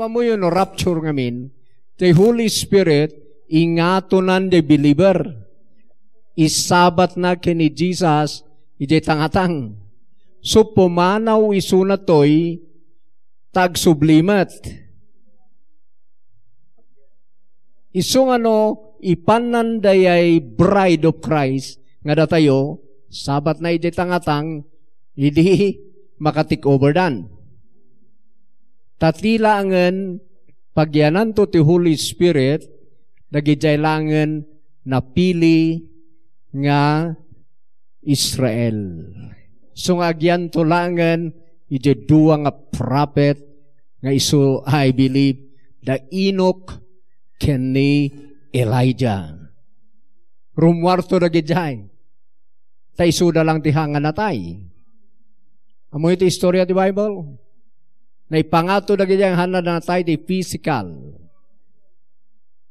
mo yun, no, rapture ngamin, the Holy Spirit, ingatunan the believer. Isabat na kini Jesus, ijay tangatang. So, pumanaw isunatoy, tag-sublimat. Isong ipananday ay bride of Christ, nga datayo, sabat na ijay tangatang, hindi makatik over dan. Tatilangan, pagyanan to ti Holy Spirit, nagijaylangan napili nga Israel. So nga agyan to langan, ijay duwa nga prophet, nga iso, I believe, the Enoch ken ni Elijah. Rumwarto nagijay. Ta isuda lang tihangan natay. Amo ito istorya ti Bible. Na ipangato na ganyan hanad na tayo di physical.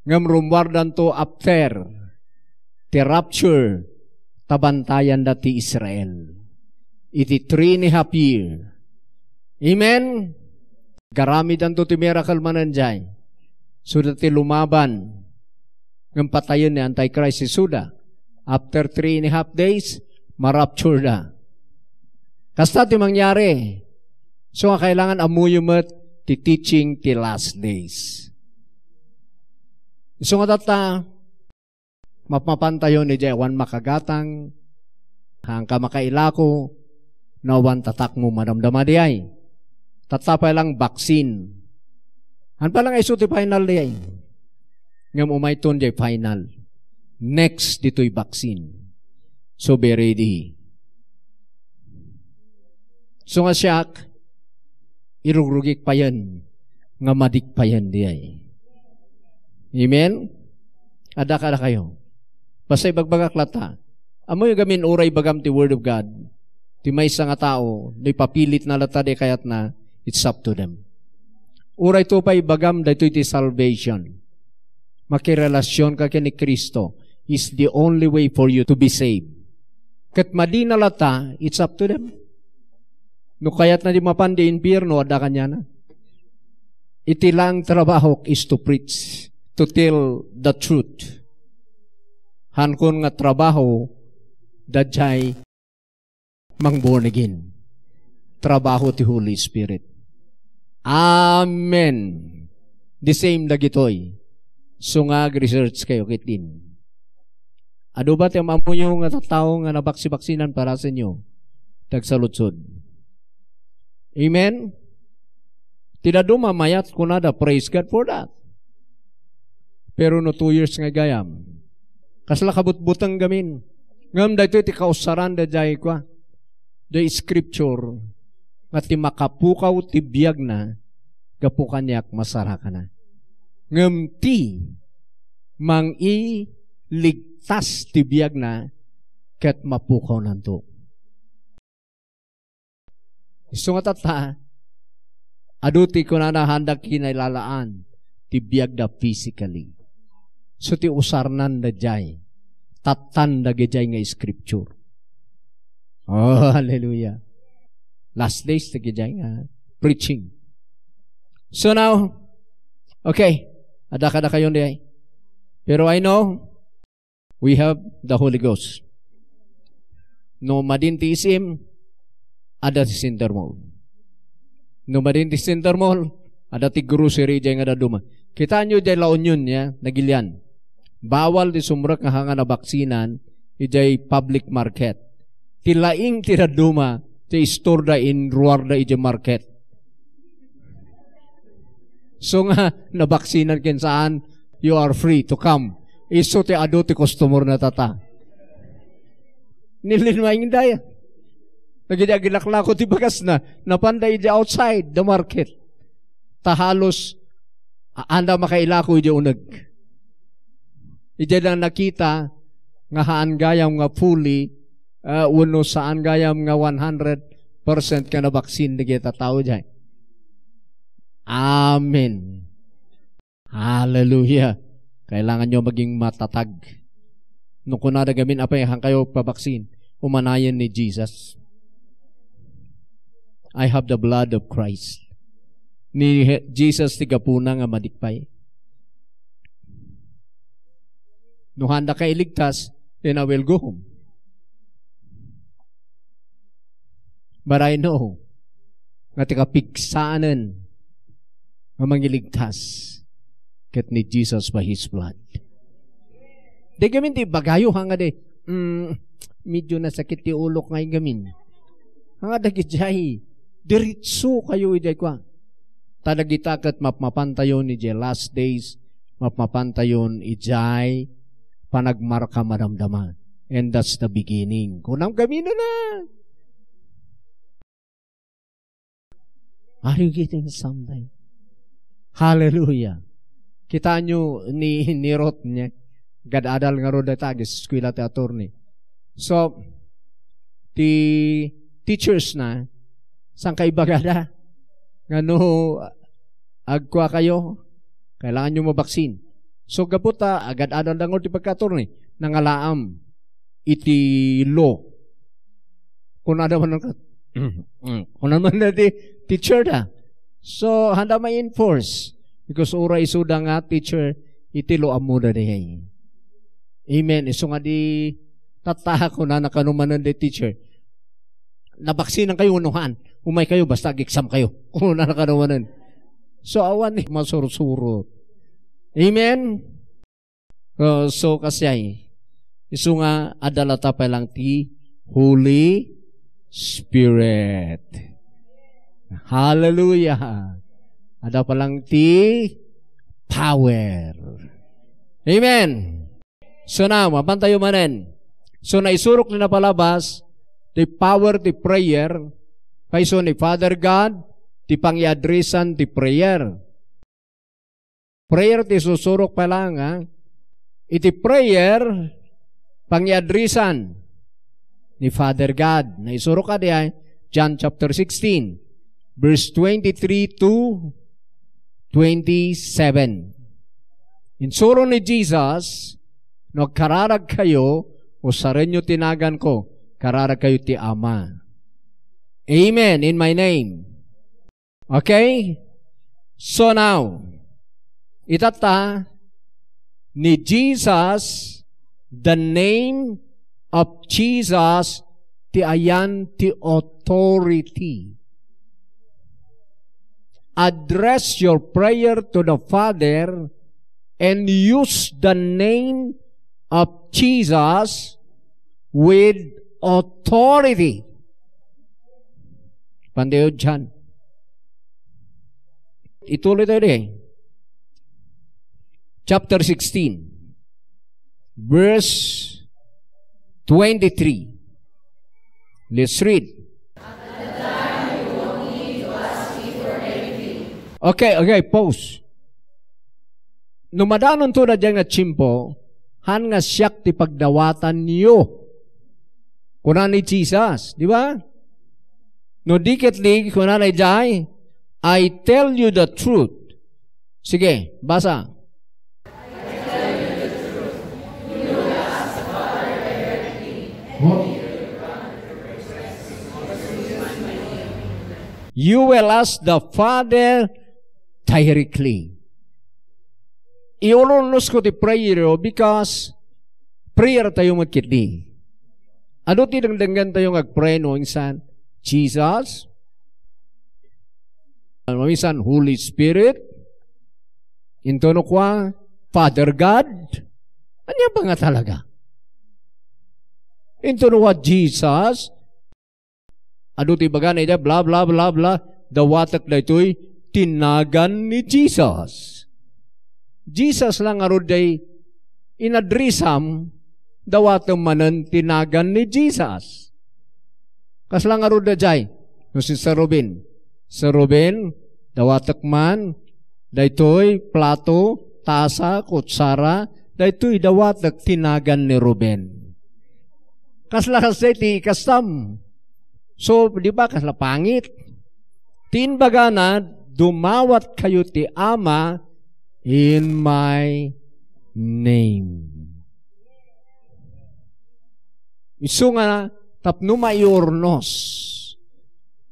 Ngam rumwardan to after the rapture tabantayan na ti Israel. Iti 3.5 year. Amen? Garamidan to ti miracle mananjay. Suda ti lumaban. Ngam patayon ni Antichrist si Suda. After 3.5 days, marapture na. Kasta ti mangyari. So, kailangan amuyumat ti teaching ti last days. So, nga tata, mapapantayo ni Jewan makagatang, hangka makailako, na wan tatak mo madamdama di ay. Tatapay lang vaccine. Han pa lang iso ti final di ay. Ngam umayton di final. Next dito'y vaccine. So, be ready. So, nga siyak, irugrugik pa yan, nga madik pa yan di ay. Amen? Ada kayo. Basta ibagbagak lata. Amoy gamin uray bagam ti Word of God. Ti may isa nga tao, di papilit na lata di kayat na, it's up to them. Uray to pa ibagam dito iti salvation. Makirelasyon ka ni Kristo is the only way for you to be saved. Kat madi na lata, it's up to them. No kaya't na di mapandi impyerno, ada kanya na. Iti lang trabaho is to preach, to tell the truth. Hankon nga trabaho, dadjay mang born again. Trabaho ti Holy Spirit. Amen. The same dagitoy. So nga research kayo kitin. Ado ba ti mamunyo nga tao nga nabaksi-baksinan para sa inyo? Tagsalutsod. Amen? Tidak dumamayat kunada, praise God for that. Pero no 2 years nga gayam. Kasla kabut-butang gamin. Ngam da ito iti kausaran da jay kwa. Da scripture nga ti makapukaw ti biyag na gapukan yak masara ka na. Ngam ti mang iligtas ti biyag na ket mapukaw nanto. Iso nga tata, aduti ko na nahandak kinailalaan, tibiyag da physically. So ti usarnan da jay, tatan da gajay nga scripture. Oh, hallelujah. Last days da gajay nga preaching. So now, okay, ada kayo di ay. Pero I know, we have the Holy Ghost. No madintisim, ada ti center mall. No madin ti center mall, ada ti grocery dyan nga da duma. Kita nyo dyan La Union ya, nagilian. Bawal ti sumrak nga hanga na baksinan, ijay public market. Tilaing ti da duma, ti store da in ruar da ijay market. So nga, nabaksinan ken saan, you are free to come. Iso ti ado ti customer na tata. Nilinwaing daya. Nagidagilakla ko ti bagas na napanday di outside the market. Tahalos anda makailako di unag. Ije lang nakita nga haan gayam nga fully uno saan gayam nga 100% ka na baksin di kita tao dyan. Amen. Hallelujah. Kailangan nyo maging matatag. Nung kunada gamin apay hang kayo pabaksin, umanayan ni Jesus. I have the blood of Christ. ni Jesus ti gapuna nga madikpay. No handa ka iligtas, then I will go home. But I know nga ti kapigsaanan nga mangiligtas ket ni Jesus by His blood. Di gamin ti bagayo hanga de, medyo nasakit ti ulo ngay gamin. Hanga dagit jay, diritso kayo iday kwa. Tadagitakat mapmapantayon ni jay last days, mapmapantayon ijay panagmarka madamdama. And that's the beginning. Kunang gamin na. Are you getting something? Hallelujah. Kita nyo ni Rot niya. Gadadal nga ro datagis, eskwela ti attorney. So, ti teachers na, saan kayo bagada? Nga no, agkwa kayo, kailangan nyo mabaksin. So, gaputa, agad-adal lang ti pagka-attorney, nangalaam, iti law. Kung naman na ti teacher da. So, handa may enforce. Because ura isuda nga teacher, iti law amuda niya. Amen. Iso nga di tataha ko na nakanumanan di teacher. Nabaksinan kayo unuhan. Umay kayo, basta exam kayo. Kung na nakanumanan. So, awan ni masurusuro. Amen? So, kasi iso nga adalata pa lang ti Holy Spirit. Hallelujah. Ada pa lang ti power. Amen. So now, mapantayo manen. So naisurok na palabas, the power, the prayer, kayso ni Father God, ti pangyadrisan, ti prayer. Prayer ti susurok pa lang, ha? Iti prayer, pangyadrisan ni Father God. Naisurok ka diya, John chapter 16, verse 23 to 27. Insuro ni Jesus, no kararag kayo, o sa renyo tinagan ko, kararag kayo ti Ama. Amen, in my name. Okay? So now, itata, ni Jesus, the name of Jesus, ti ayan ti authority. Address your prayer to the Father and use the name of Jesus with authority. Pandayod dyan. Ituloy tayo rin. Chapter 16, verse 23. Let's read. Okay, pause. Numadanon to na dyan nga chimpo, han nga siyak ti pagdawatan niyo. Kuna ni Jesus, di ba? No diketli, kuna ni Jai, I tell you the truth. Sige, basa. I tell you the truth. You will ask the Father directly. You will ask the Father directly. Iulunos ko ti prayer because prayer tayo magkitli. Ano ti dangdangan tayo mag-pray no insan? Jesus, minsan Holy Spirit, intono kwa Father God. Ano ba nga talaga? Intono kwa Jesus, ano ti baga na ita, blah blah blah blah, dawatak na ito'y tinagan ni Jesus. Jesus lang aruday inadrisam dawatam manan tinagan ni Jesus. Kas lang aruda jay no si Sir Ruben. Sir Ruben dawatak man daytoy plato, tasa, kutsara, daytoy dawatak tinagan ni Ruben. Kas lakasay ti kastam. So di ba kas lapangit? Tinbaga na dumawat kayo ti Ama in my name. Isu nga tapno maiurnos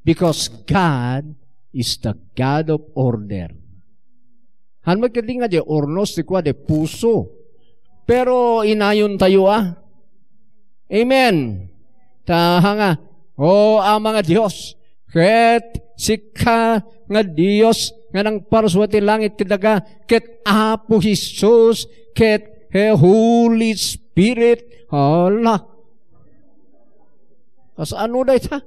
because God is the God of order. Han magkadi nga di ornos di kwa di puso. Pero inayon tayo Amen. Taha nga, mga Diyos, ket sika nga Diyos nga nang paruswati langit kadaga, ket Apo Jesus, ket Holy Spirit, hala. Kas ano dahi ta?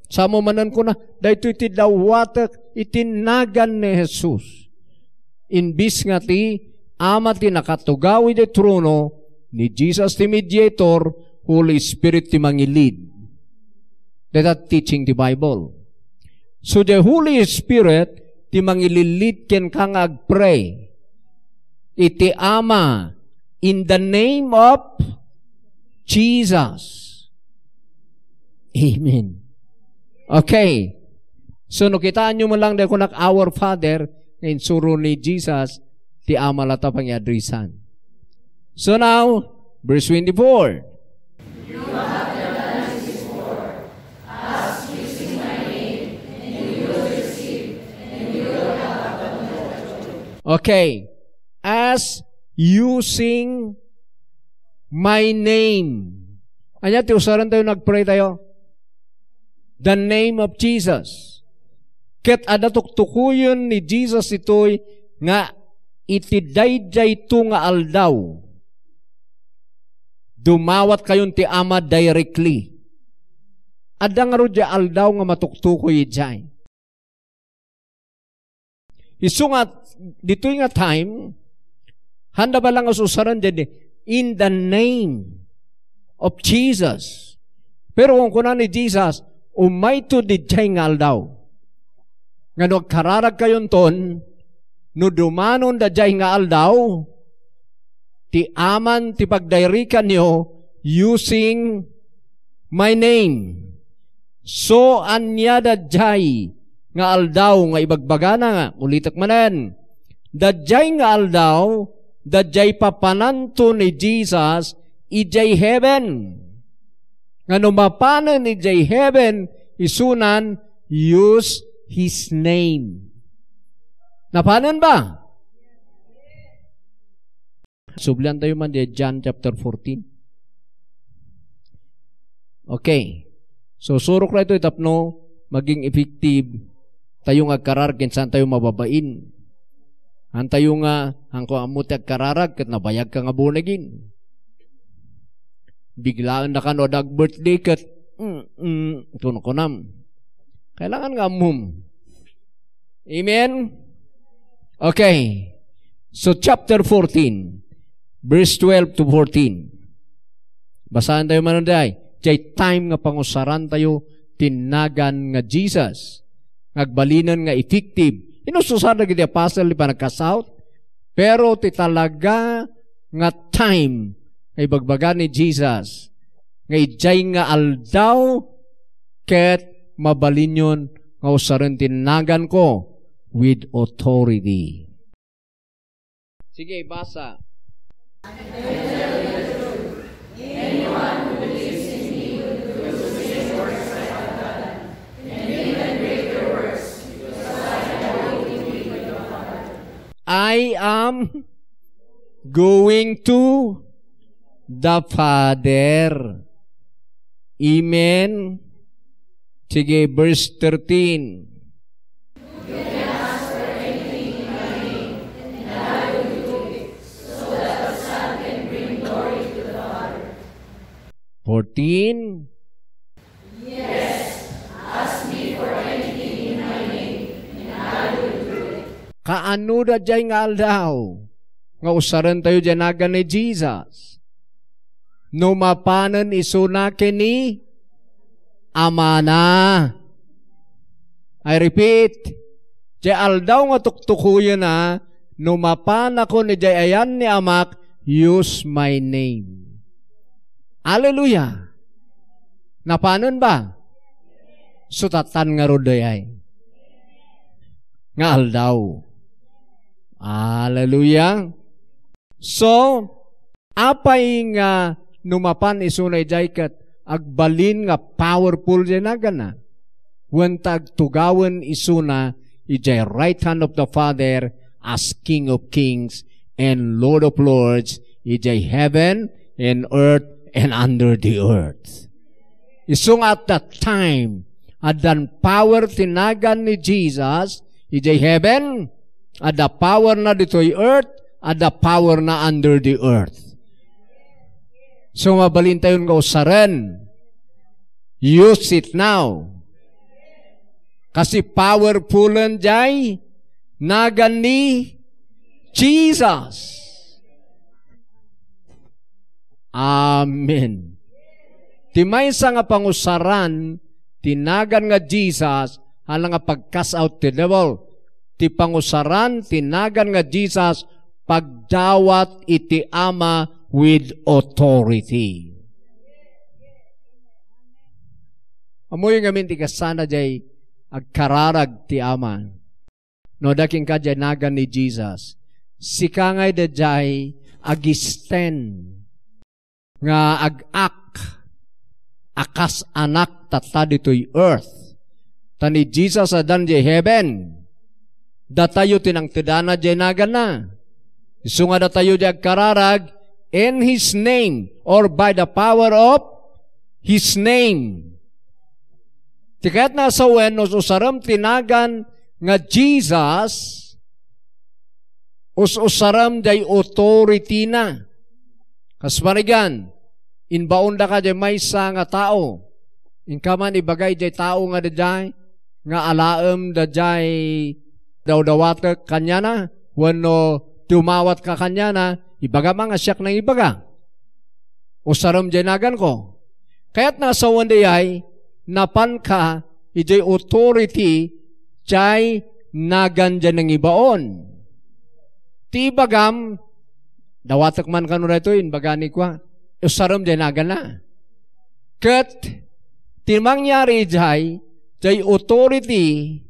Samo manan ko na, dahito iti dawatak itinagan ni Jesus. Inbis nga ti, ama ti nakatugaw iti trono, ni Jesus ti mediator, Holy Spirit ti mangilid. That teaching the Bible. So the Holy Spirit ti mangililid ken kang agpray. Iti ama in the name of Jesus. Amen. Okay. So nakitaan nyo mo lang dahil kunak our Father ngayon suro ni Jesus ti ama lata pang iadrisan. So now, verse 24. You have done this before. Ask using my name, and you will receive, and you will have abundant. Okay. As using my name. Anya, tiusaran tayo, nagpray tayo. The name of Jesus. Ket ada tuktukuyon ni Jesus ito'y nga itidayday to nga aldaw. Dumawat kayon ti ama directly. Ada nga ro dya aldaw nga matuktukoy jay. Isu nga, dito'y nga time, handa ba lang asusaran dyan in the name of Jesus. Pero kung kuna ni Jesus, umay to di jay nga aldaw. Nga no kararag kayon ton, no dumanon da jay nga aldaw, ti aman ti pagdairikan nyo using my name. So anya da jay nga aldaw nga ibagbagana nga, ulitak manan. Da jay nga aldaw, da jay papananto ni Jesus, ijay heaven. Nga numapanan ni jay heaven, isunan, use His name. Napanan ba? Sublian tayo man di John chapter 14. Okay. So, surok na ito itapno, maging effective, tayo nga kararagin, saan tayo mababain. Han tayo nga, hangko amuti agkararag, kat nabayag ka nga bunagin. Biglaan na ka no, dag-birthday, kat, ito na kunam. Kailangan nga mum. Amen? Okay. So, chapter 14, verse 12 to 14. Basahan tayo manunday. Jay time nga pangusaran tayo, tinagan nga Jesus. Ngagbalinan nga effective. Inususar na giti apostle, pa nagkasout. Pero ti talaga nga time ay bagbaga ni Jesus. Nga ijay nga aldaw, ket mabalinyon nga usaran tinagan ko with authority. Sige, basa. Anyone who believes in me will do the same works I have done, and even greater works, because I am going to be with the Father. I am going to the Father. Amen. Sige, verse 13. You can ask for anything in my name, and I will do it, so that the Son can bring glory to the Father. 14. Yes, ask me for anything in my name, and I will do it. Kaano da jay nga aldaw? Nga usaran tayo dyan ni Jesus. No mapanan isunakin ni amana. I repeat, jay aldaw nga tuktukuyan na, no mapan ako ni jay ayan ni amak, use my name. Hallelujah. Napanon ba? Sutatan nga roday ay. Nga aldaw. Hallelujah. So, apay nga numapan isunay jay kat agbalin nga powerful dyan na gana. wantag tugawan isuna ijay right hand of the Father as King of Kings and Lord of Lords, ijay heaven and earth and under the earth. Isung at that time, adan power tinagan ni Jesus, ijay heaven, ada power na dito'y earth, ada power na under the earth. So mabalin tayo nga usaran. Use it now. Kasi powerfulan jay nagan ni Jesus. Amen. Timay sa nga pangusaran, tinagan nga Jesus, hala nga pag-cast out the devil. Ti pangusaran, tinagan nga Jesus, pagdawat iti Ama with authority. Amoy nga minti kasana jay agkararag ti Ama. No daking ka jay nagan ni Jesus. Sikangay da jay agisten nga ag-ak akas anak tata dito'y earth. Tani Jesus adan jay heaven. Datayo tinang tidana jay nagan na. Isu nga datayo jay agkararag in His name or by the power of His name. Tikayat na sa wen, usaram tinagan nga Jesus, usaram day authority na. Kasmanigan, inbaon da ka day may sa nga tao. Inkaman ibagay day tao nga day, nga alaem da day daw-dawata kanya na, wano tumawat ka kanya na, ibaga mga siyak ng ibaga. Usaram day nagan ko. Kaya't nasa wen day ay, napan ka, ijay authority, jay nagan dyan ng ibaon. Ti bagam, dawatak man ka nura ito, inbagani kwa, usaram dyan nagan na. Kat, timangyari jay authority,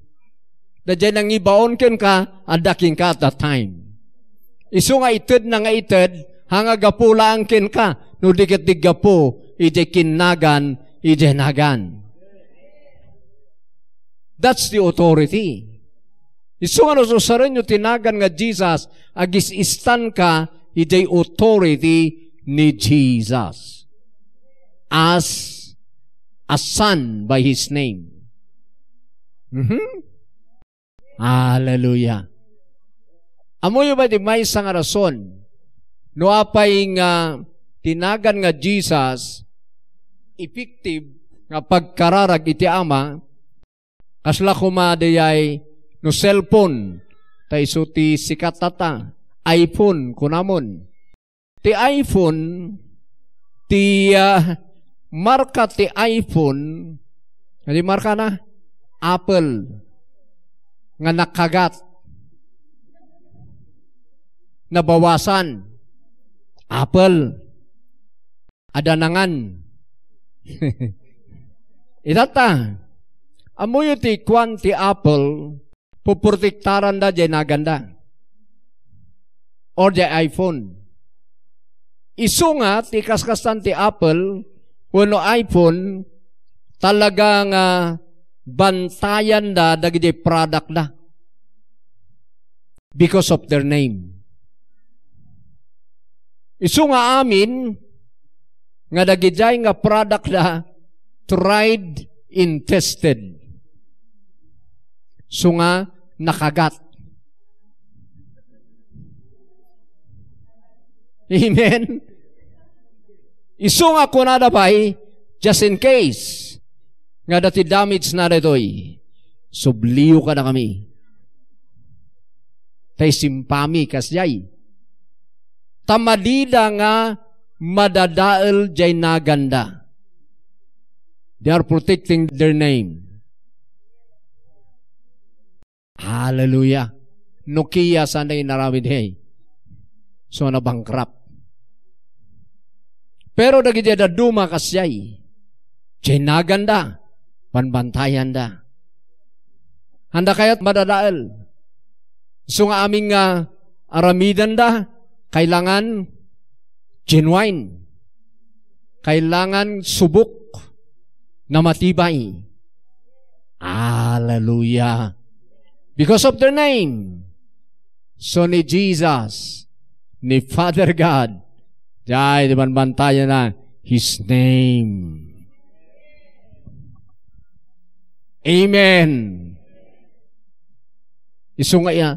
da dyan ng ibaon ken ka, adaking ka at that time. Isu nga ited na nga ited, hanga gapula ang ken ka, no dikit-dig gapo, ijay kinagan, ijay nagan. That's the authority. Isu nga nususaran nyo tinagan nga Jesus, agis istan ka, ijay authority ni Jesus. As a son by His name. Hallelujah. Amoy ba di may isang rason? No apay nga tinagan nga Jesus, effective nga pagkararag iti Ama, kasla kumadayay no cellphone, ta iso ti sikat tata, iPhone kunamon. Ti iPhone, ti marka ti iPhone, di marka na, Apple, nga nakagat, nabawasan, Apple, adanangan. Itata, amoy ti kwan ti Apple, puprotektaran da jay naganda. Or jay iPhone. Isu nga, ti kaskastan ti Apple, wano iPhone, talagang bantayan da dagiti product da. Because of their name. Isu nga amin, nga dagijay nga product da, tried and tested. So nga, nakagat. Amen? Isu nga kunada pa'y, just in case, nga dati damage na rito'y, subliyo ka na kami. Tay simpami kasyay. Tamadida nga, madadael jay naganda. They are protecting their name. Hallelujah. Nokia sana inarawid hey. So na bankrupt. Pero dagiti da duma kasyay. Jay naganda. Panbantayan da. Handa kaya't madadael. So nga aming aramidan da. Kailangan genuine. Kailangan subok na matibay. Hallelujah. Because of their name. So ni Jesus, ni Father God, dahil banbantayan na His name. Amen. Iso nga ya,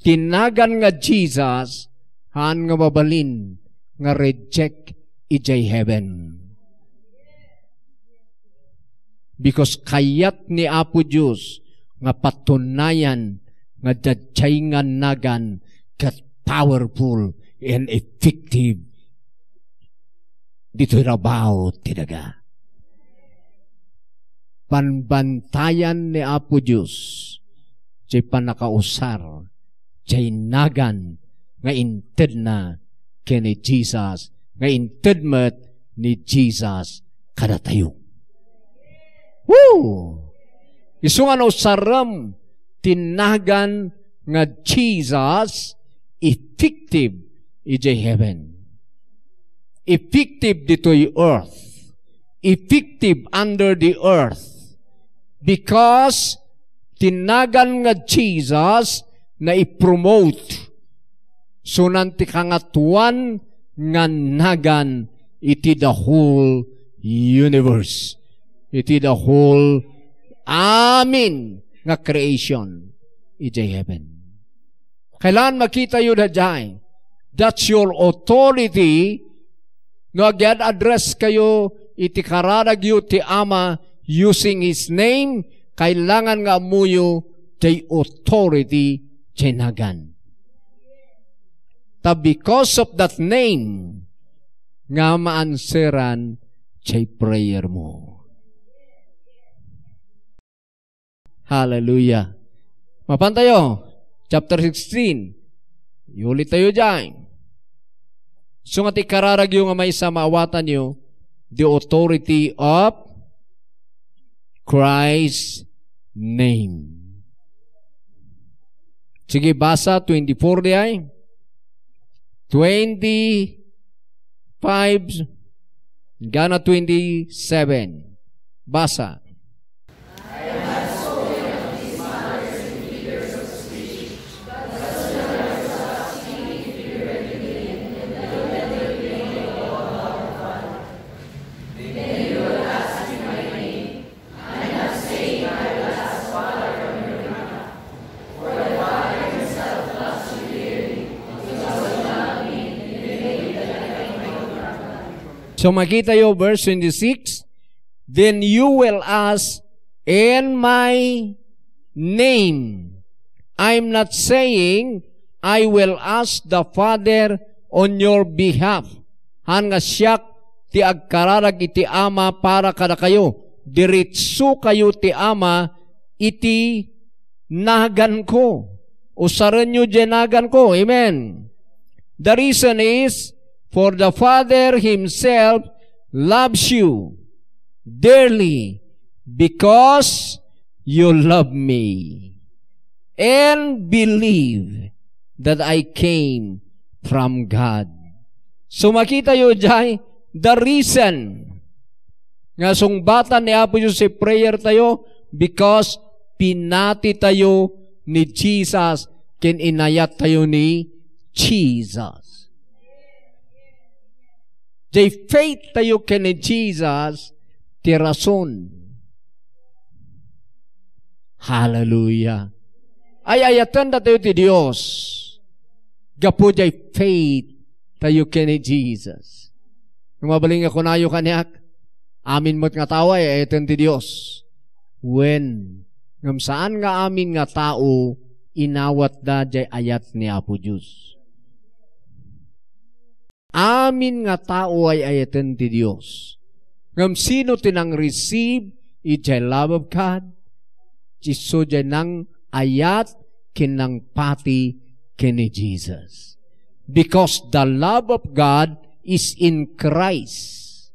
tinagan nga Jesus, han nga mabalin, nga reject ijay heaven. Because kayat ni Apo Diyos, nga patunayan, nga dadjay nga nagan, kat powerful and effective, dito'y rabaw tinaga. Panbantayan ni Apo Diyos, jay panakausar, jay nagan, nga inted na kini Jesus, nga inted met ni Jesus kada tayo. Woo! Isu nga usaram, tinagan nga Jesus, effective ijay heaven. Effective dito'y earth. Effective under the earth. Because tinagan nga Jesus na i-promote so nanti kangatuan nga nagan iti the whole universe. Iti the whole amin nga creation iti heaven. Kailan makita yun na dyan? That's your authority nga get address kayo iti kararag yu ti Ama using His name, kailangan nga muyo ti authority tinagan. Ta because of that name, nga maanseran ti prayer mo. Hallelujah. Mapan tayo, chapter 16. Iulit tayo dyan. So nga ti kararag yung nga may isa maawatan nyo, the authority of Christ's name. Sige, basa 24 di ay. 25 gana 27. Basa. So makita yo verse 26, then you will ask in my name. I'm not saying I will ask the Father on your behalf. Han nga siyak ti agkararag iti Ama para kada kayo. Diritso kayo ti Ama iti nagan ko. Usaran nyo nagan ko. Amen. The reason is, for the Father Himself loves you dearly because you love me and believe that I came from God. So makita yun dyan, the reason nga sungbatan ni Apo Diyos si prayer tayo because pinati tayo ni Jesus kin inayat tayo ni Jesus. Jay faith tayo kini Jesus, ti rason. Hallelujah. Ay ayatan na tayo ti Diyos. Gapo jay faith tayo kini Jesus. Mabaling ako na yung kanyak, amin mo't nga tawa, ay ayatan ti Diyos. When, ngam saan nga amin nga tao, inawat da jay ayat ni Apo Diyos. Amin nga tao ay ayatan ti Diyos. Ngam sino tinang receive ijay love of God, jiso jay nang ayat kinang pati kini Jesus. Because the love of God is in Christ.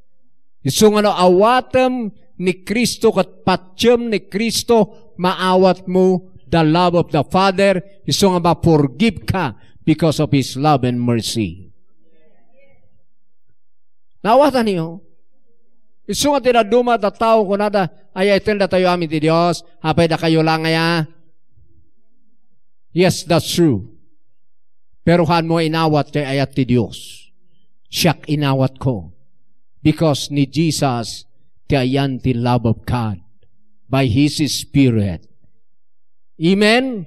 Iso nga no awatem ni Kristo kat patyem ni Kristo maawat mo the love of the Father. Iso nga ma-forgive ka because of His love and mercy. Nawatan niyo, Isu nga tinaduma da tao ko nada, ay itenda tayo amin ti Diyos, hapay da kayo langaya. Yes, that's true. Pero han mo inawat kay ayat ti Diyos. Siyak inawat ko. Because ni Jesus, ti ayan ti love of God by His Spirit. Amen?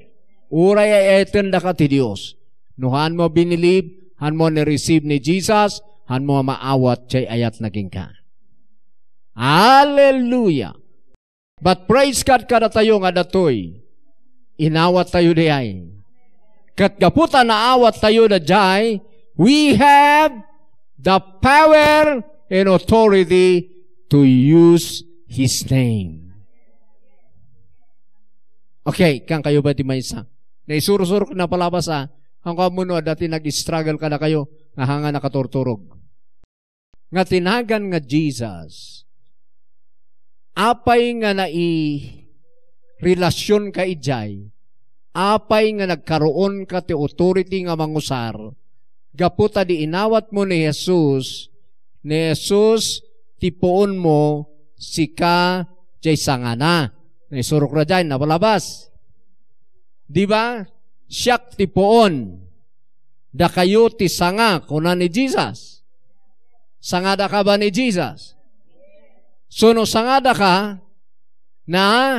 Uray ay itenda ka ti Diyos. No han mo binilib, han mo ni-receive ni Jesus, han mo maawat kay ayat naging ka. Hallelujah! But praise God kada tayo nga datoy. Inawat tayo diay. Kat gaputa na awat tayo da jay, we have the power and authority to use His name. Okay, kang kayo ba di may isa? Naisuro-suro na palabas ang kamuno dati nag-struggle ka na kayo, nga hanga nakaturturog. Nga tinagan nga Jesus, apay nga relasyon ka ijay, apay nga nagkaroon ka ti authority nga mangusar, gaputa di inawat mo ni Jesus tipuon mo sika jay sangana. Naisurok na dyan, napalabas. Di ba? Siyak tipuon. Da kayo ti sanga kuna ni Jesus. Sangada ka ba ni Jesus? So no sangada ka na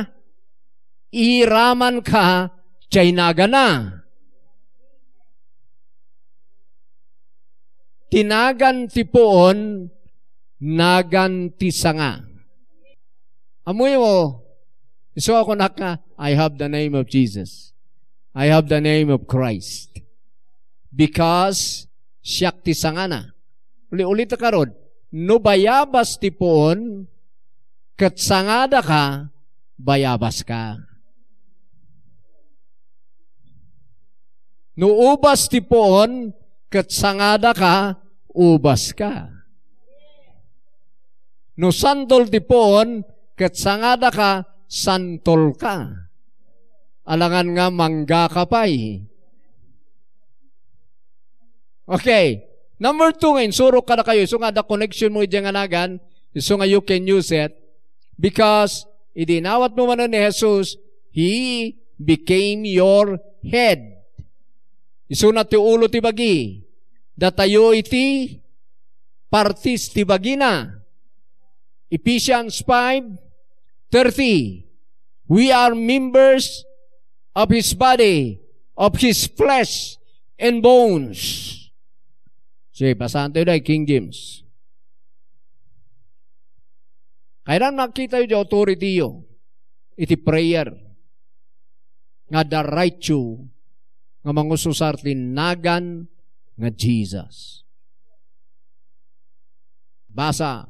iraman ka jay nagana. Tinagan tipuon nagan ti sanga. Amoy mo, iso ako naka, I have the name of Jesus. I have the name of Christ. Because siyak ti sangana. Uli-ulit ka rod, no bayabas ti poon, kat sangada ka, bayabas ka. No ubas ti poon, kat sangada ka, ubas ka. No santol ti poon, kat sangada ka, santol ka. Alangan nga mangga ka pa'y. Okay. Number 2 ngayon, surok ka na kayo. So nga, the connection mo idyan nga nagan, so nga you can use it. Because, idinawat mo man ni Jesus, He became your head. Iso na ti ulo ti bagi. Datayo iti partis ti bagi na. Ephesians 5:30. We are members of His body, of His flesh and bones. Sige, basahan tayo dahil King James. Kailan nakita yung authority yun? Iti prayer. Nga the right you, nga mangususar tinagan nga Jesus. Basa.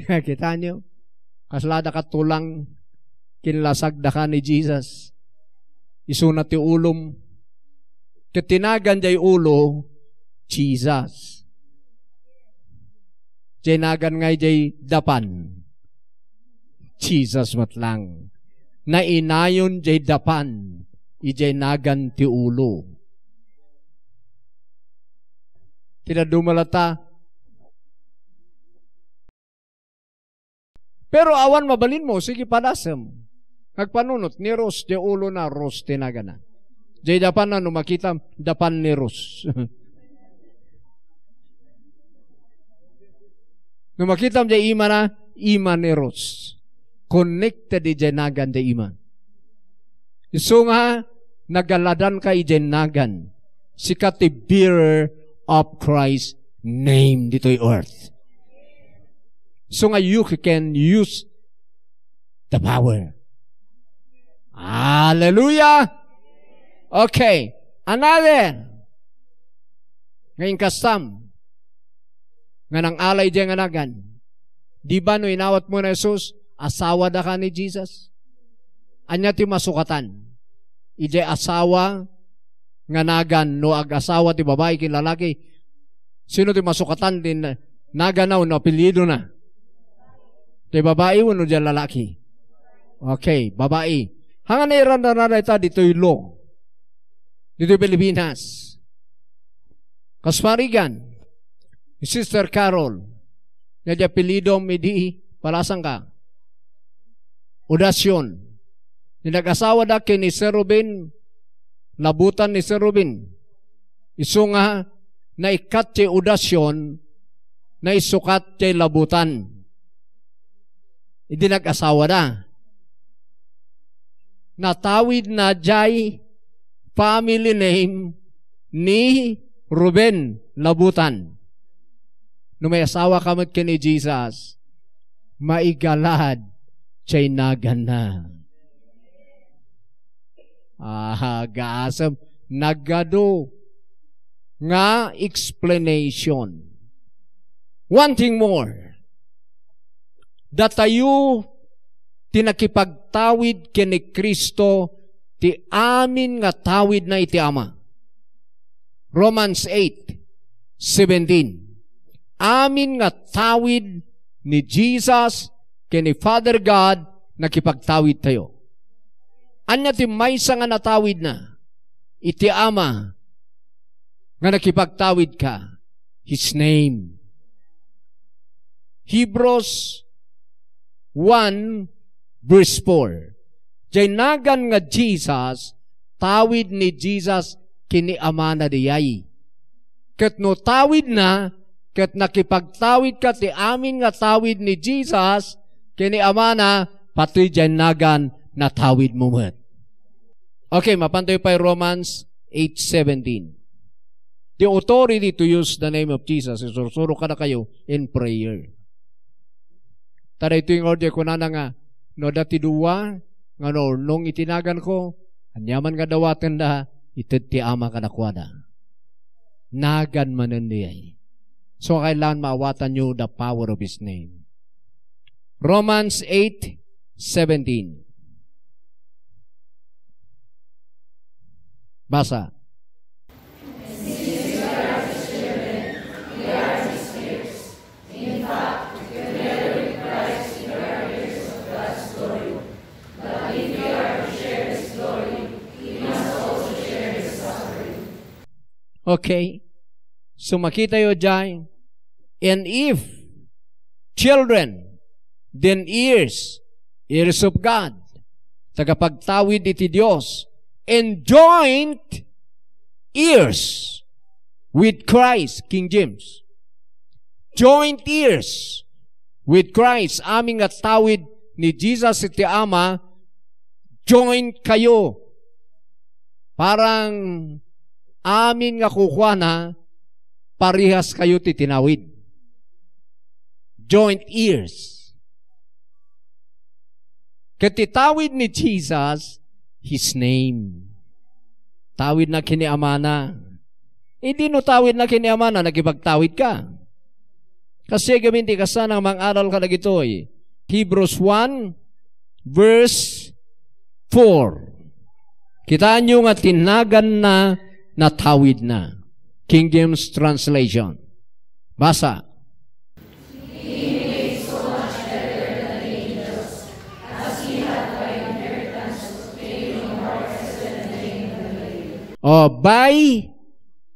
Kita nyo, kaslada ka tulang kinlasagda ka ni Jesus. Isunat yung ulom. Katinagan jay ulo, Jesus. Tinagan ngay jay dapan. Jesus matlang. Nainayon jay dapan. Ijay nagan ti ulo. Tinadumalata. Pero awan mabalin mo, sige padasem. Nagpanunot, ni Ros, di ulo na, Ros, tinagana. Di dapan na, makita, dapan ni Ros. Makita di ima na, ima ni Ros. Connected di nagan di ima. So nga, nagaladan ka nagan. Sikat ti bearer of Christ's name dito'y earth. So nga you can use the power. Hallelujah! Okay. Another. Ngayon kastam. Nga nang alay dyan nga nagan. Di ba no inawat mo na Jesus, asawa da ka ni Jesus? Anya ti masukatan. Ijay asawa nga nagan no ag-asawa ti babae kin lalaki. Sino ti masukatan din naganaw no apelyido na? Ti babae wano dyan lalaki. Okay, babae. Hangan na iran na ita dito'y law. Dito'y Pilipinas. Kasmarigan, Sister Carol, na di apelidom idi palasang ka. Udasyon. Ni nag-asawa da kay ni Sir Ruben, labutan ni Sir Ruben. Isu nga na ikat ti udasyon, na isukat ti labutan. Idi nag-asawa da. Natawid na jay family name ni Ruben Labutan. No may asawa kamot kini Jesus, maigalad chay nagan na. Gaasam, nagado nga explanation. One thing more, datayo tinakipagtawid kini Kristo ti amin nga tawid na iti Ama. Romans 8:17. Amin nga tawid ni Jesus kini Father God nakipagtawid tayo. Anya ti maysa nga natawid na iti Ama nga nakipagtawid ka. His name. Hebrews 1:4. Jay nagan nga Jesus, tawid ni Jesus kini Ama na diyay. Ket no tawid na, ket nakipagtawid ka ti amin nga tawid ni Jesus, kini Ama na, pati jay nagan na tawid mo met. Okay, mapantoy pa Romans 8:17. The authority to use the name of Jesus, isusuro ka na kayo in prayer. Tara ito yung order ko na nga, no dati duwa, nga no, nung itinagan ko, anyaman nga dawaten da, itit ti Ama ka nakwada. Nagan manandiyay. So kailangan maawatan nyo the power of His name. Romans 8:17. Basa. Okay. So makita yo dyan. And if children, then ears of God, tagapagtawid iti Diyos, and joint ears with Christ, King James. Joint ears with Christ, aming at tawid ni Jesus iti Ama, joint kayo. Parang amin nga kukuha na, parihas kayo titinawid. Joint ears. Katitawid ni Jesus, His name. Tawid na kini Ama na. Hindi no tawid na kini Ama na, nakipagtawid ka. Kasi gaminti ka sana mang-aral ka na gitoy. Hebrews 1:4. Kitaan nyo nga tinagan na natawid na. King James Translation. Basa. By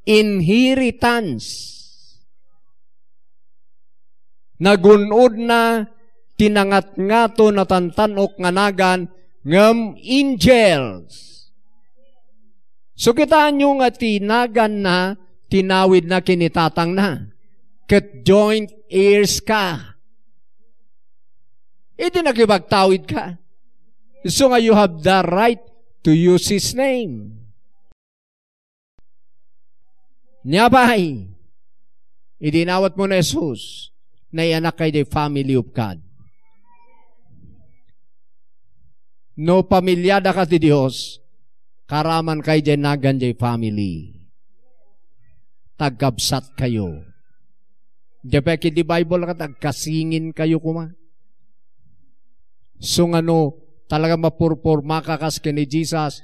inheritance. Nagunod na tinangat-ngato na tantanok nga nagan ngam angels. So kitaan nyo nga tinagan na, tinawid na kinitatang na. Ket joint ears ka. Hindi nakipagtawid ka. So nga you have the right to use His name. Niyabay, idinawat mo na Jesus na ianak kay the family of God. No pamilyada ka ti Diyos, karaman kay jenagan jay family. Tagabsat kayo. Depeki di Bible ka, tagkasingin kayo kuma. So ano, talaga mapurpur makakas ni Jesus,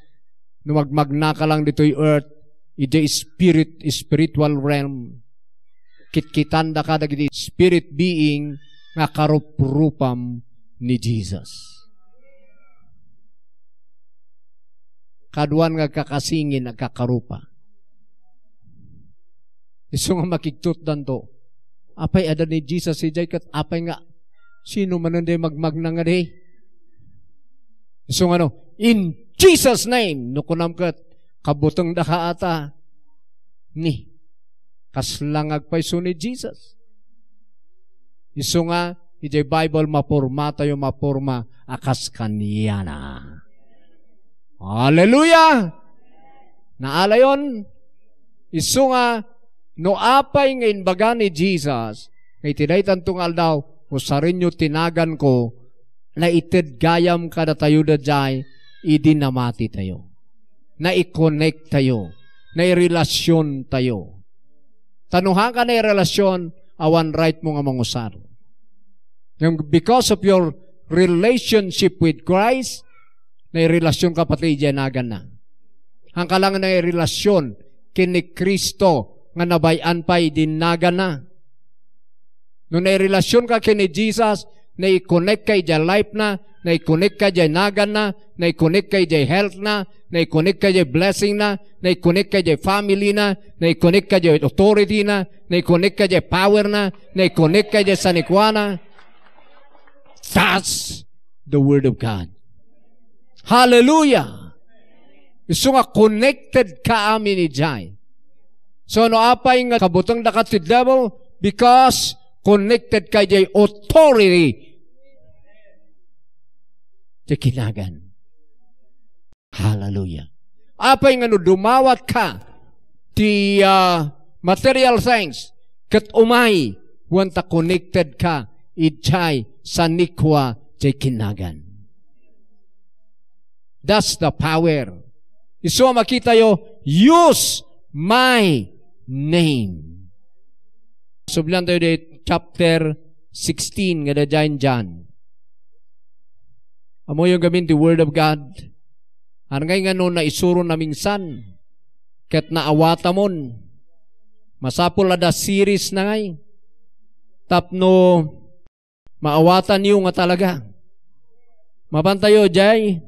no magmagna ka lang dito'y earth, iti spiritual realm. Kitkitanda ka dagiti spirit being nga karup-rupam ni Jesus. Kaduan nga kakasingin ang kakarupa. Iso nga makiktot danto. Apay ada ni Jesus si Jay kat apay nga sino man hindi magmag nga di. Iso nga no, in Jesus name, no kunam kat kabutang daka ata ni kaslangag pa iso ni Jesus. Iso nga, ijay Bible mapurma tayo mapurma akas kaniyana. Hallelujah! Naala yun? Iso nga, no apay nga inbaga ni Jesus, ngay tinay tantungal daw, usarin nyo tinagan ko, na ited gayam kada tayo da jay, idinamati tayo. Na i-connect tayo. Na i-relasyon tayo. Tanuhan ka na i-relasyon, awan right mo nga mangusar. Because of your relationship with Christ, na i-relasyon ka pati ijanagan na. Ang kalangan na i-relasyon kini Kristo nga nabayan pa idinagan na. Nung na-relasyon ka kini Jesus, na i-connect ka ija life na i-connect ka ija nagan na i-connect ka ija health na i-connect ka ija blessing na i-connect ka ija family na i-connect ka ija authority na i-connect ka ija power na i-connect ka ija sanikwana. That's the Word of God. Hallelujah! Iso nga connected ka amin ni Jai. So no apay nga kabutang dakat si devil because connected ka jay authority sa kinagan. Hallelujah. Apay nga no dumawat ka ti material things kat umay wanta connected ka ijay sa nikwa jay kinagan. That's the power. Iso makita yo, use my name. Sublan tayo di chapter 16 nga dadyain dyan. Amo yung gamin the Word of God. Ngay nga no na isuro na minsan, ket naawata mon. Masapul ada series na ngay. Tapno, maawatan niyo nga talaga. Mabantayo jay,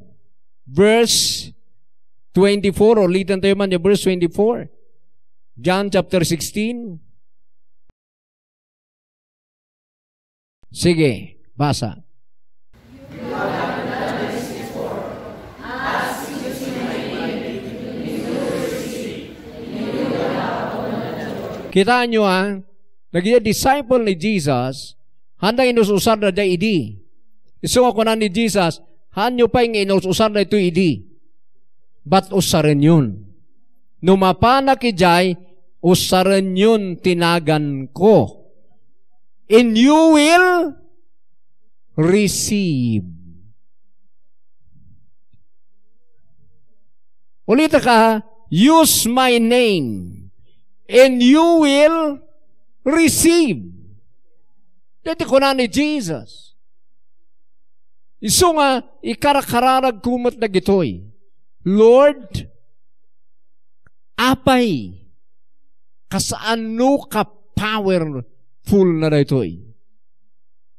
verse 24, o litan tayo man yung verse 24. John chapter 16. Sige, basa. Kita nyo naging disciple ni Jesus, handa inususar na day idi. Isunga ko na ni Jesus, hanyo pa yung inususar na ito idi. But usarin yun. Numapana kijay, usarin yun tinagan ko. And you will receive. Ulita ka, use my name. And you will receive. Dito ko na ni Jesus. Iso nga, ikarakararag kumot na gitoy. Lord, apay, kasaano ka powerful na ditoy?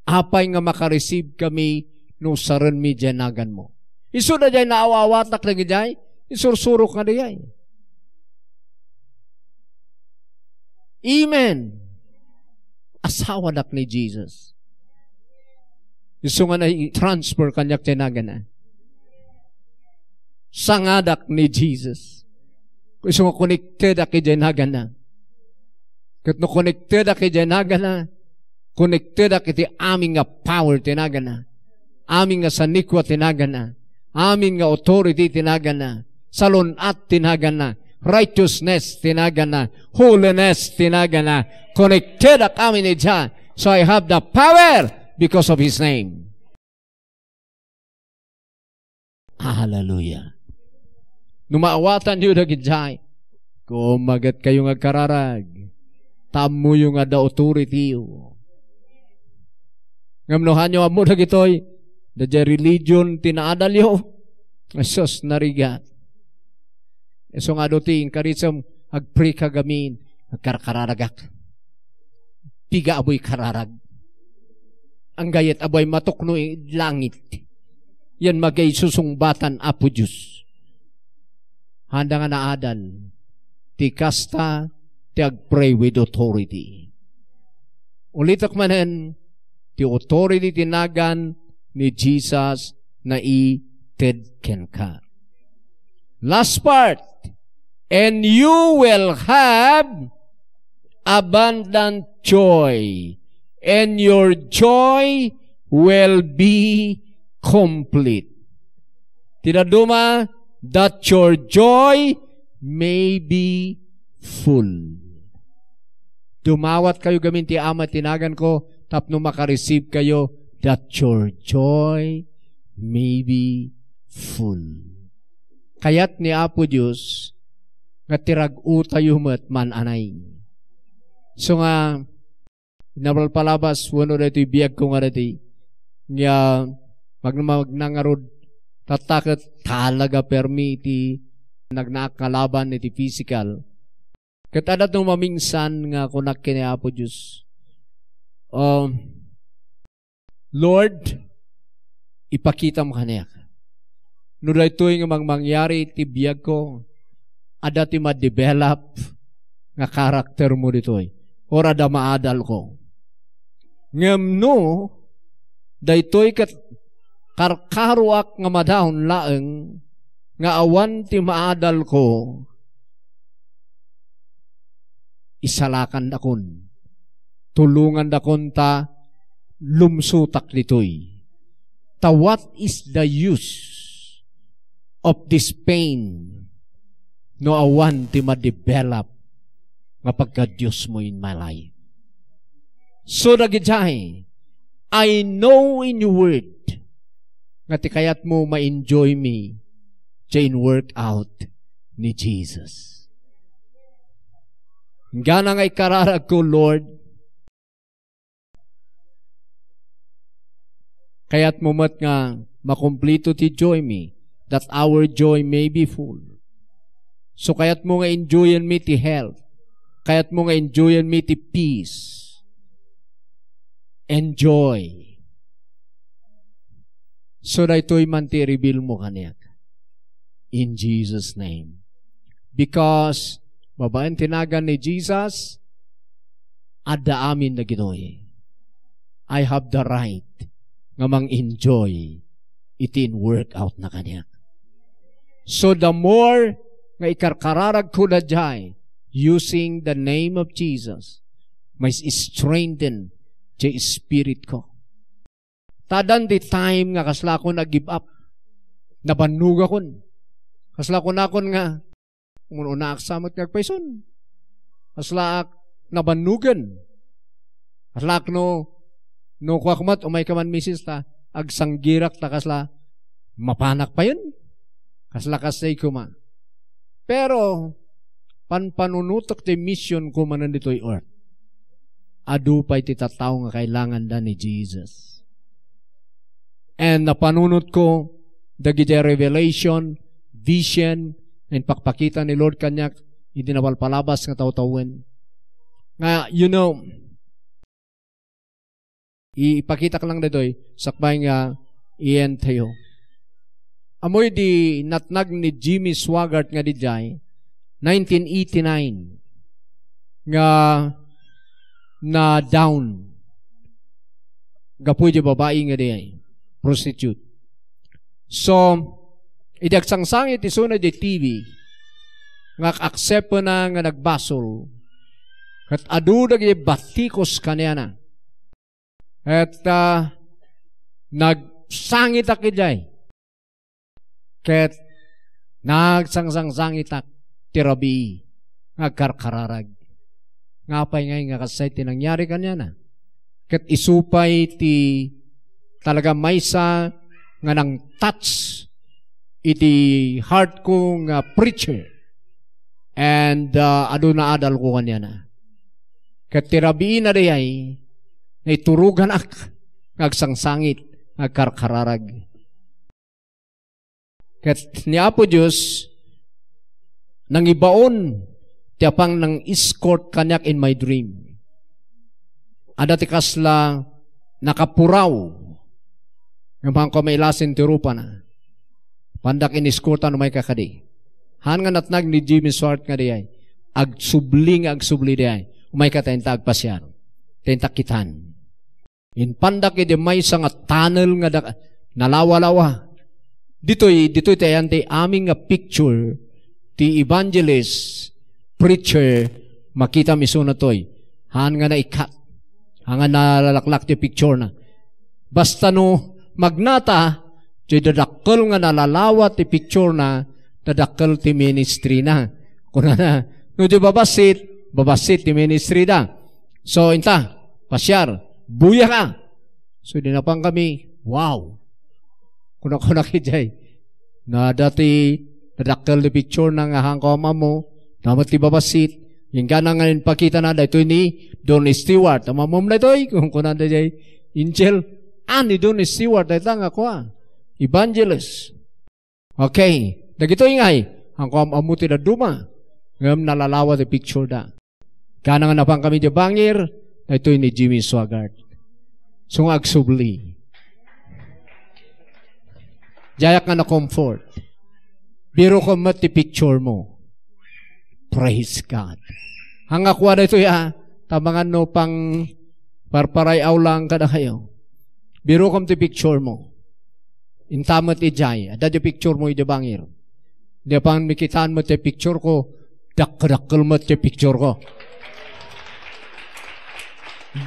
Apay nga makareceive kami no saran mi diyanagan mo. Iso na dyan naawawatak na gijay, isursurok na diyay. Amen. Asawa nak ni Jesus. Iso nga na i-transfer kanyak tinagan na. Sangadak ni Jesus. Iso nga connected aki diyanagan na. Kat no connected aki diyanagan na, connected aki ti aming nga power tinagan na. Aming nga sanikwa tinagan na. Aming nga authority tinagan na. Salunat tinagan na. Righteousness tinagan na. Holiness tinagan na. Connected ak amin ni Jah. So I have the power because of His name. Hallelujah. Numaawatan niyo na gijay. Kumagat kayo nga kararag. Tamo yung nga da authority. Ngamnohan nyo amo na gitoy. Da religion tinaadal yo. Asos narigat. So nga doti encourage agpray kagamin. Agkararagak. Piga aboy kararag. Ang gayat aboy matukno langit. Yan magay susungbatan apo Diyos. Handa nga naadal. Ti kasta ti agpray with authority. Ulitak manen, ti authority tinagan ni Jesus na i-ted ken ka. Last part, and you will have abundant joy, and your joy will be complete. Tinaduma, that your joy may be full. Dumawat kayo gamin ti Ama, tinagan ko, tapno makareceive kayo, that your joy may be full. Kayat ni Apo Diyos, nga tirag-u tayo man anay. So nga, nabalpalabas, wano na ito'y biyag ko nga natin, nga magnangarod, tatakot talaga permiti, nagnakalaban iti physical. Katadat nung mamingsan nga kunak kini Apo Diyos, Lord, ipakita mo kaniya. No daytoy nga mangyari iti biyag ko, ada ti ma-develop nga karakter mo ditoy. Or ada maadal ko. Ngem no, daytoy kat karkaruak nga madahon laeng nga awan ti maadal ko, isalakan dakon. Tulungan dakon ta lumsutak ditoy. Ta what is the use of this pain no awan ti ma-develop nga pagka-Diyos mo in my life. So dagijay, I know in your word nga ti kayat mo ma-enjoy me in work out ni Jesus. Gana nga ikararag ko, Lord, kayat mo mat nga makomplito ti joy me, that our joy may be full. So kayat mo nga enjoyan me ti health, kayat mo nga enjoyan me ti peace, and joy. So na ito'y man ti reveal mo kaniyak. In Jesus' name. Because, babaen tinagan ni Jesus, adda amin na ginoy. I have the right nga mang-enjoy itin workout na kaniyak. So the more nga ikarkararag ko na jay, using the name of Jesus, may strengthen the spirit ko. Tadan di time nga kasla ko nag-give up, nabanuga kon. Kasla ko na kon nga, umuna aksamot ngagpayson. Kasla ak nabanugan. Kasla ak no kwakmat, umay ka man misis ta, agsanggirak ta kasla, mapanak pa yun. Kasla kasay ko ma. Pero, panpanunutok ti mission ko manan dito'y earth. Adu pa'y titataw nga kailangan da ni Jesus. And napanunot ko, dagiti revelation, vision, and pakpakita ni Lord kanyak, hindi napalpalabas nga tawtawin. Nga, you know, ipakita ka lang dito'y, sakbay nga, iyan tayo. Amoy di natnag ni Jimmy Swaggart nga di jay, 1989, nga na down. Gapoy di babae nga di ay, prostitute. So, idagsangsang iti sunod di TV, nga accept na nga nagbasol, at adudag di batikos kanya na. At nagsangit ak ijay. Ket nagsangsang-sangit ak tirabi, nagkarkararag. Ngapay ngay nga kasay tinangyari kanya na. Ket isupay ti talaga maysa nga nang touch iti heart ko nga preacher. And ado na adal ko kanya na. Ket tirabi na diyay, naiturugan ak, ngagsangsangit, ngagkarkararag. Ket ni Apo Diyos, nangibaon, tiapang nang escort kanyak in my dream. Ada ti kasla nakapuraw, ng pang kumailasin ti rupa na. Pandak in-escortan may kakadi. Han nga natnag ni Jimmy Swart nga diyay, agsubli diay. Umay ka tayong taagpasyar. Tayong takitan. In pandak iti may nga tunnel nga nalawa-lawa. Dito'y tayo ti aming nga picture ti evangelist, preacher, makita misuna to'y. Han nga naikat. Han nga nalalaklak ti picture na. Basta no, magnata, ti dadakkel nga nalalawa ti picture na, dadakkel ti ministry na. Kuna na, no di babasit ti ministry na. So, inta, pasyar, buya ka. So, dinapang kami, wow. Kuna kijay, na dati, nadakkel ti picture na nga hangkoma mo, damat ti babasit, yung gana nga pakita na, ito ni Don Stewart, amamom na ito, kung kuna na jay, angel, ni Don Stewart, ito nga kwa, evangelist. Okay, dagito ingay, hangkom amuti na duma, ngam nalalawa ti picture da. Kana nga napang kami di bangir, ito ni Jimmy Swaggart. So nga agsubli. Jayak nga na comfort. Biro ko mat ti picture mo. Praise God. Hanga kuha na ito tabangan no pang parparay lang kada kayo. Biro kom ti picture mo. Intamat ijay. Ada ti picture mo iti bangir. Di pang mikitaan mo ti picture ko, dakkel mo ti picture ko.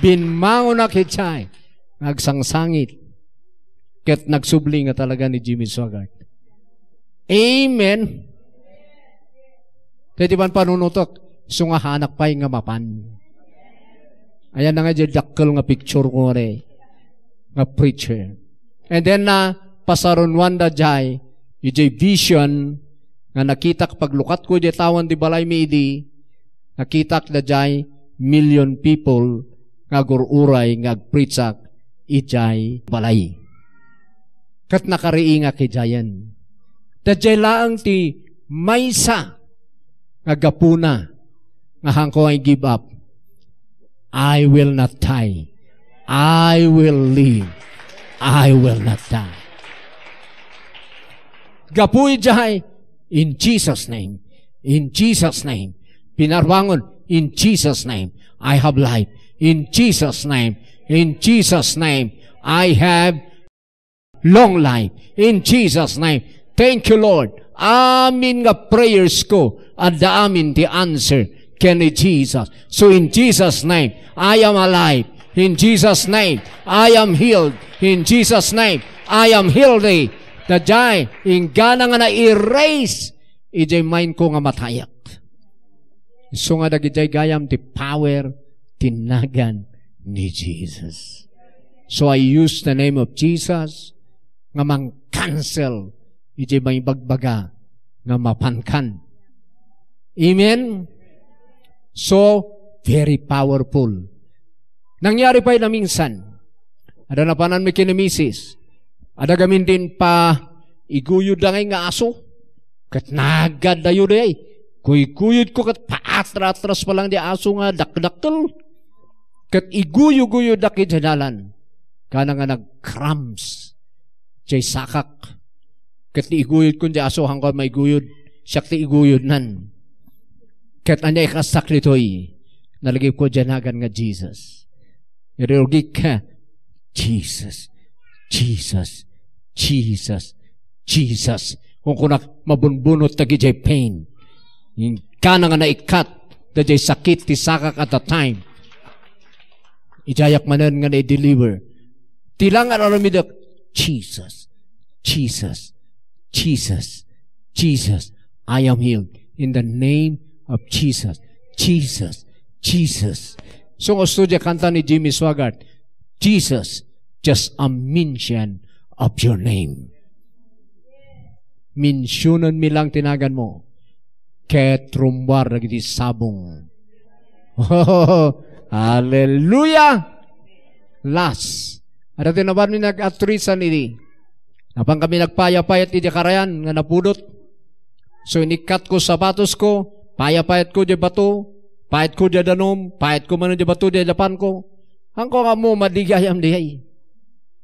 Binmango na kitay. Nagsangsangit. Ket nagsubli nga talaga ni Jimmy Swaggart. Amen. Tadi ban panunutok. So nga hanak pa'y nga mapan. Ayan na nga dyan dakkel nga picture ko rin. Nga preacher. And then pasaron wanda jay. Yung vision nga nakitak paglukat ko dyan tawan di balay midi. Nakitak da jay million people nga gururay nga agpreachak ijay balay. Kat nakariinga kijayan. Dadjay laang ti maysa nga gapuna nga hangko ay give up. I will not die. I will live. I will not die. Gapuy jay in Jesus' name. In Jesus' name. Pinarwangon in Jesus' name. I have life. In Jesus' name. In Jesus' name. I have long life. In Jesus' name. Thank you, Lord. Amin nga prayers ko. At amin the answer. Kenny Jesus. So in Jesus' name, I am alive. In Jesus' name, I am healed. In Jesus' name, I am healthy. Dadjay, ingana nga na-erase. Ijay mind ko nga matayak. So nga dagijay gayam ti power tinagan ni Jesus. So I use the name of Jesus nga mang-cancel ijay may bagbaga nga mapankan. Amen? So, very powerful. Nangyari pa na minsan. Ada na panan may kinemisis. Ada gamin din pa iguyod lang nga aso. Kat nagad na yun ay. Kuy-kuyod ko kat paatras pa lang di aso nga dakdakkel. Kat iguyod na kijanalan. Kana nga nag-cramps. Jay sakak. Kat iguyod ko di aso hanggang may guyod. Siyak ti iguyod nan. Kat anya ikasak nito'y nalagay ko djanagan nga Jesus. Irurgik ka, Jesus, Jesus, Jesus, Jesus. Kung kunak mabunbunot tagi jay pain. Yung kana nga naikat da jay sakit ti sakak at the time. Ijayak manan nga na-deliver. Tilang aramidak, Jesus, Jesus, Jesus, Jesus. I am healed in the name of Jesus. Jesus. Jesus. So, studia kanta ni Jimmy Swaggart, Jesus, just a mention of your name. Mensyonan mi lang tinagan mo. Ket rumbar nagiti sabong. Oh, hallelujah! Last. Ada tinaban mi nag-atrisan ini. Napang kami nagpayapayat iti karayan nga napudot. So, inikat ko sapatos ko, payapayat ko di bato, payat ko di danom, payat ko man di bato di dapan ko. Hangko nga mo, madigayam dihay.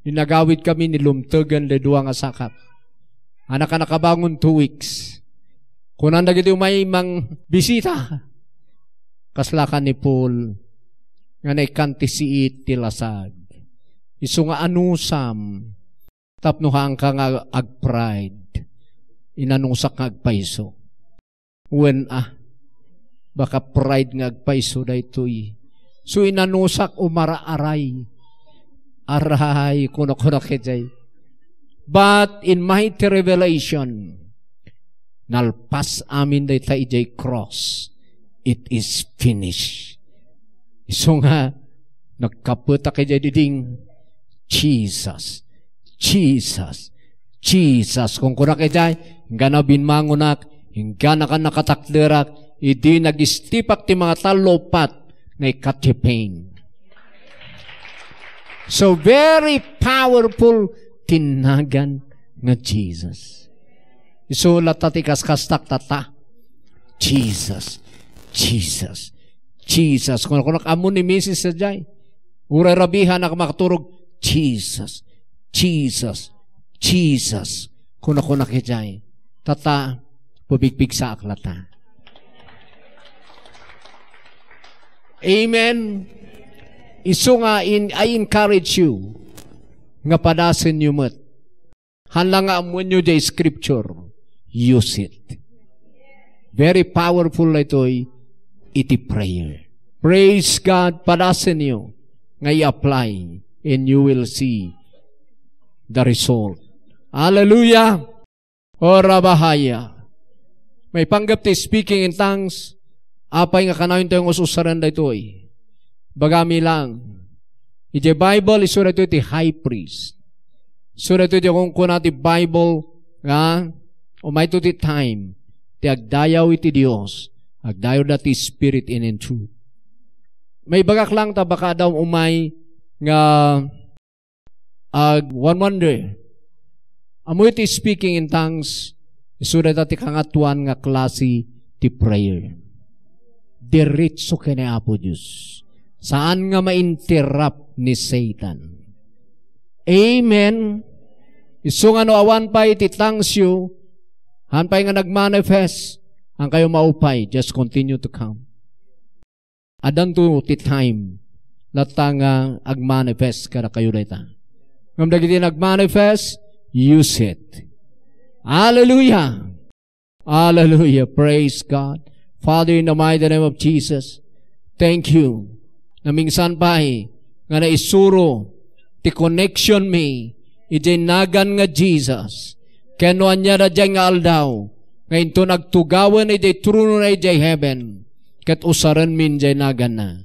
Inagawid kami ni lumtegan di duwa nga sakap. Anak ka nakabangon 2 weeks. Kung nanda giti may mang bisita, kaslakan ni Paul nga naikanti siit ti lasag. Isu nga anusam tapnuhang ka nga ag-pride. Inanusak nga agpaiso. When baka pride nga agpaiso da ito'y. So inanusak umaraaray. Aray, kuno kejay. But in mighty revelation, nalpas amin da ita ijay cross. It is finished. So nga, nagkaputa kejay diding, Jesus, Jesus, Jesus. Kung kuna kejay, hingga na binmangunak, hingga na ka nakataklerak, idi nagistipak ti mga talopat na ikatipain. So very powerful tinagan nga Jesus. Isulat tati kaskastak tata. Jesus, Jesus, Jesus. Kung amo ni Mrs. Sajay, uray rabihan na makaturog, Jesus, Jesus, Jesus. Kung ako nakijay, tata, pubigbig sa aklata. Amen. Isu nga, I encourage you, nga padasin nyo mat. Hanlang nga amun nyo jay scripture, use it. Very powerful ito'y iti prayer. Praise God, padasin nyo, nga i-apply, and you will see the result. Hallelujah! Ora bahaya. May panggap ti speaking in tongues, apay nga kanawin tayo ng ususaran da ito bagami lang. Iti Bible, isura ito iti high priest. Isura ito iti kung kuna ti Bible, nga, umay ito ti time, ti agdayaw iti Diyos, agdayaw da ti spirit in truth. May bagak lang ta baka daw umay, nga, one wonder, amoy ti speaking in tongues, isura ito ti kangatuan nga klase ti prayer. Diretso kene Apo Diyos. Saan nga ma-interrupt ni Satan? Amen. Isu nga no awan pa iti tongues you, hanpay nga nagmanifest, ang kayo maupay, just continue to come. Adan to ti time, lata nga agmanifest kada kayo rita. Ngam dagiti nagmanifest, use it. Hallelujah. Hallelujah. Praise God. Father, in the mighty name of Jesus, thank you. Namingsan pa nga naisuro ti connection me iti nagan nga Jesus. Kenuan niya na dyan nga aldaw. Ngayon to nagtugawan iti truno na iti heaven. Kat usaran min dyan nagan na.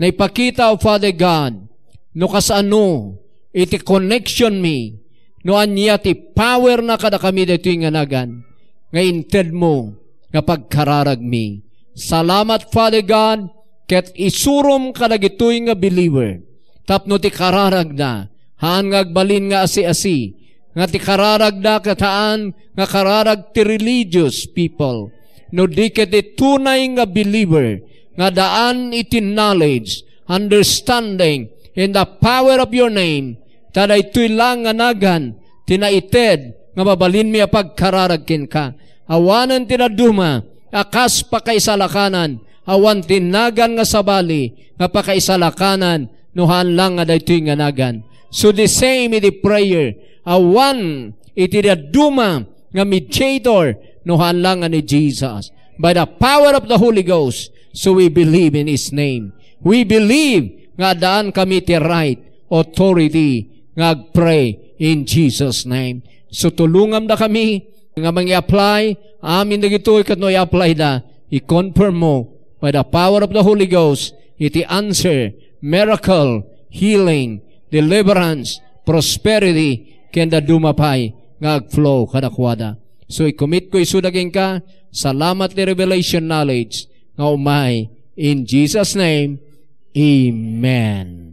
Naipakita o Father God, no kasano iti connection me, no anya ti power na kada kami dito yung nagan. Ngayon ted mo, nga pagkararag mi. Salamat, Father God, ket isurom kadagitoy nga believer. Tapno ti kararag na, haan nga agbalin nga asi-asi, nga ti kararag na kataan, nga kararag ti religious people. No di ket ti tunay nga believer, nga daan iti knowledge, understanding, in the power of your name, tada ito'y lang nga nagan, tinaited, nga mabalin mi a pagkararag kin ka. Awanan tinaduma, akas pakaisalakanan, awan tinagan nga sabali, nga pakaisalakanan, nuhan lang nga daytoy nga nagan. So the same iti prayer, awan iti daduma, nga mediator, nuhan lang nga ni Jesus. By the power of the Holy Ghost, so we believe in His name. We believe nga daan kami ti right authority, nga pray in Jesus' name. So tulungan na kami, nga mangi-apply, amin na gito'y katno i-apply da, i-confirm mo, by the power of the Holy Ghost, iti answer, miracle, healing, deliverance, prosperity, kenda dumapay, nga ag-flow kadakwada. So i-commit ko isudagin ka, salamat ni revelation knowledge, nga umay, in Jesus' name, Amen.